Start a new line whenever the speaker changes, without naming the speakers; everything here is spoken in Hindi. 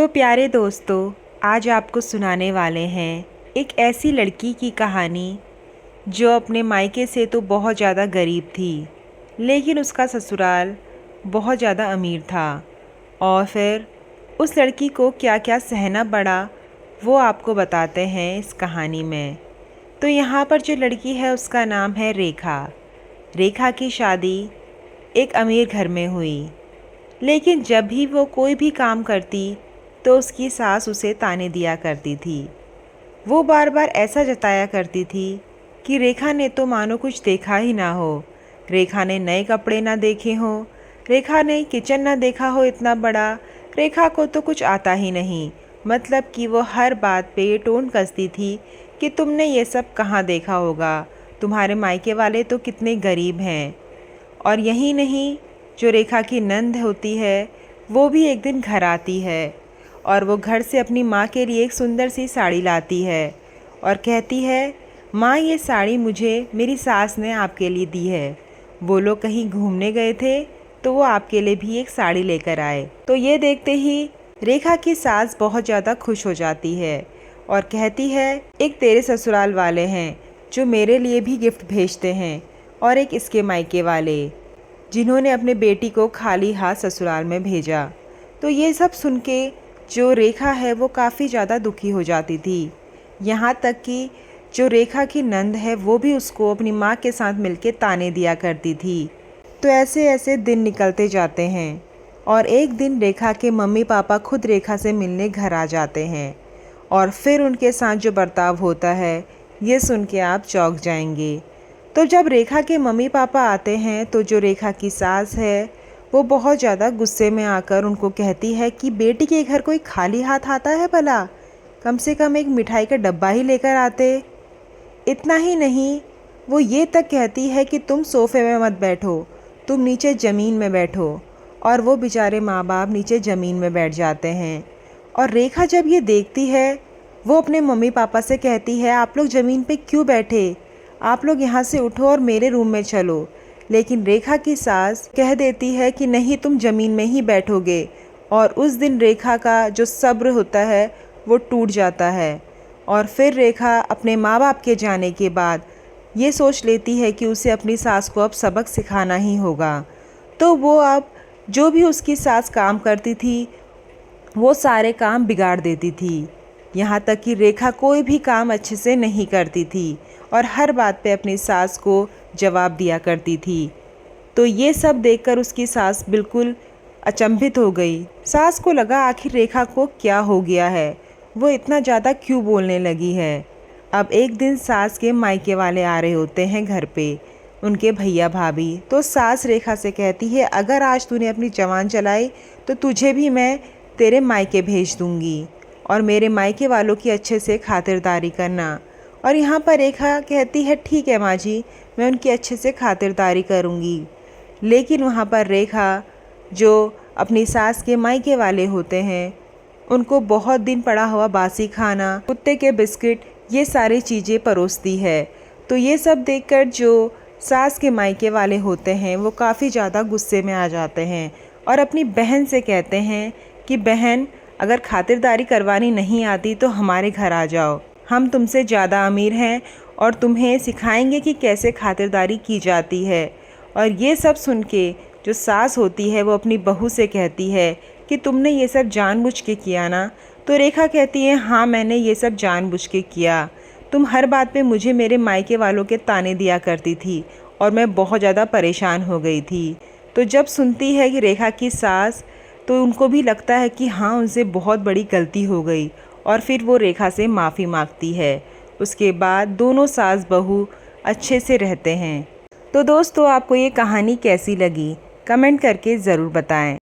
तो प्यारे दोस्तों, आज आपको सुनाने वाले हैं एक ऐसी लड़की की कहानी जो अपने मायके से तो बहुत ज़्यादा गरीब थी, लेकिन उसका ससुराल बहुत ज़्यादा अमीर था। और फिर उस लड़की को क्या क्या सहना पड़ा वो आपको बताते हैं इस कहानी में। तो यहाँ पर जो लड़की है उसका नाम है रेखा। रेखा की शादी एक अमीर घर में हुई, लेकिन जब भी वो कोई भी काम करती तो उसकी सास उसे ताने दिया करती थी। वो बार बार ऐसा जताया करती थी कि रेखा ने तो मानो कुछ देखा ही ना हो, रेखा ने नए कपड़े ना देखे हों, रेखा ने किचन ना देखा हो इतना बड़ा, रेखा को तो कुछ आता ही नहीं। मतलब कि वो हर बात पे टोन कसती थी कि तुमने ये सब कहाँ देखा होगा, तुम्हारे मायके वाले तो कितने गरीब हैं। और यही नहीं, जो रेखा की नंद होती है वो भी एक दिन घर आती है और वो घर से अपनी माँ के लिए एक सुंदर सी साड़ी लाती है और कहती है, माँ ये साड़ी मुझे मेरी सास ने आपके लिए दी है। वो लोग कहीं घूमने गए थे तो वो आपके लिए भी एक साड़ी लेकर आए। तो ये देखते ही रेखा की सास बहुत ज़्यादा खुश हो जाती है और कहती है, एक तेरे ससुराल वाले हैं जो मेरे लिए भी गिफ्ट भेजते हैं और एक इसके मायके वाले जिन्होंने अपने बेटी को खाली हाथ ससुराल में भेजा। तो ये सब सुन के जो रेखा है वो काफ़ी ज़्यादा दुखी हो जाती थी। यहाँ तक कि जो रेखा की नंद है वो भी उसको अपनी माँ के साथ मिलके ताने दिया करती थी। तो ऐसे ऐसे दिन निकलते जाते हैं और एक दिन रेखा के मम्मी पापा खुद रेखा से मिलने घर आ जाते हैं और फिर उनके साथ जो बर्ताव होता है ये सुन के आप चौंक जाएंगे। तो जब रेखा के मम्मी पापा आते हैं तो जो रेखा की सास है वो बहुत ज़्यादा गुस्से में आकर उनको कहती है कि बेटी के घर कोई खाली हाथ आता है भला, कम से कम एक मिठाई का डब्बा ही लेकर आते। इतना ही नहीं, वो ये तक कहती है कि तुम सोफ़े में मत बैठो, तुम नीचे ज़मीन में बैठो। और वो बेचारे माँ बाप नीचे ज़मीन में बैठ जाते हैं। और रेखा जब ये देखती है वो अपने मम्मी पापा से कहती है, आप लोग ज़मीन पे क्यों बैठे, आप लोग यहाँ से उठो और मेरे रूम में चलो। लेकिन रेखा की सास कह देती है कि नहीं, तुम ज़मीन में ही बैठोगे। और उस दिन रेखा का जो सब्र होता है वो टूट जाता है और फिर रेखा अपने माँ बाप के जाने के बाद ये सोच लेती है कि उसे अपनी सास को अब सबक सिखाना ही होगा। तो वो अब जो भी उसकी सास काम करती थी वो सारे काम बिगाड़ देती थी। यहाँ तक कि रेखा कोई भी काम अच्छे से नहीं करती थी और हर बात पे अपनी सास को जवाब दिया करती थी। तो ये सब देखकर उसकी सास बिल्कुल अचंभित हो गई। सास को लगा आखिर रेखा को क्या हो गया है, वो इतना ज़्यादा क्यों बोलने लगी है। अब एक दिन सास के मायके वाले आ रहे होते हैं घर पे, उनके भैया भाभी। तो सास रेखा से कहती है, अगर आज तूने अपनी जवान चलाई तो तुझे भी मैं तेरे मायके भेज दूँगी और मेरे मायके वालों की अच्छे से खातिरदारी करना। और यहाँ पर रेखा कहती है, ठीक है माँ जी, मैं उनकी अच्छे से खातिरदारी करूँगी। लेकिन वहाँ पर रेखा जो अपनी सास के मायके वाले होते हैं उनको बहुत दिन पड़ा हुआ बासी खाना, कुत्ते के बिस्किट, ये सारी चीज़ें परोसती है। तो ये सब देखकर जो सास के मायके वाले होते हैं वो काफ़ी ज़्यादा गुस्से में आ जाते हैं और अपनी बहन से कहते हैं कि बहन, अगर खातिरदारी करवानी नहीं आती तो हमारे घर आ जाओ, हम तुमसे ज़्यादा अमीर हैं और तुम्हें सिखाएंगे कि कैसे खातिरदारी की जाती है। और ये सब सुन के जो सास होती है वो अपनी बहू से कहती है कि तुमने ये सब जानबूझ के किया ना। तो रेखा कहती है, हाँ मैंने ये सब जानबूझ के किया, तुम हर बात पे मुझे मेरे मायके वालों के ताने दिया करती थी और मैं बहुत ज़्यादा परेशान हो गई थी। तो जब सुनती है कि रेखा की सास, तो उनको भी लगता है कि हाँ उनसे बहुत बड़ी गलती हो गई और फिर वो रेखा से माफ़ी मांगती है। उसके बाद दोनों सास बहू अच्छे से रहते हैं। तो दोस्तों, आपको ये कहानी कैसी लगी कमेंट करके ज़रूर बताएं।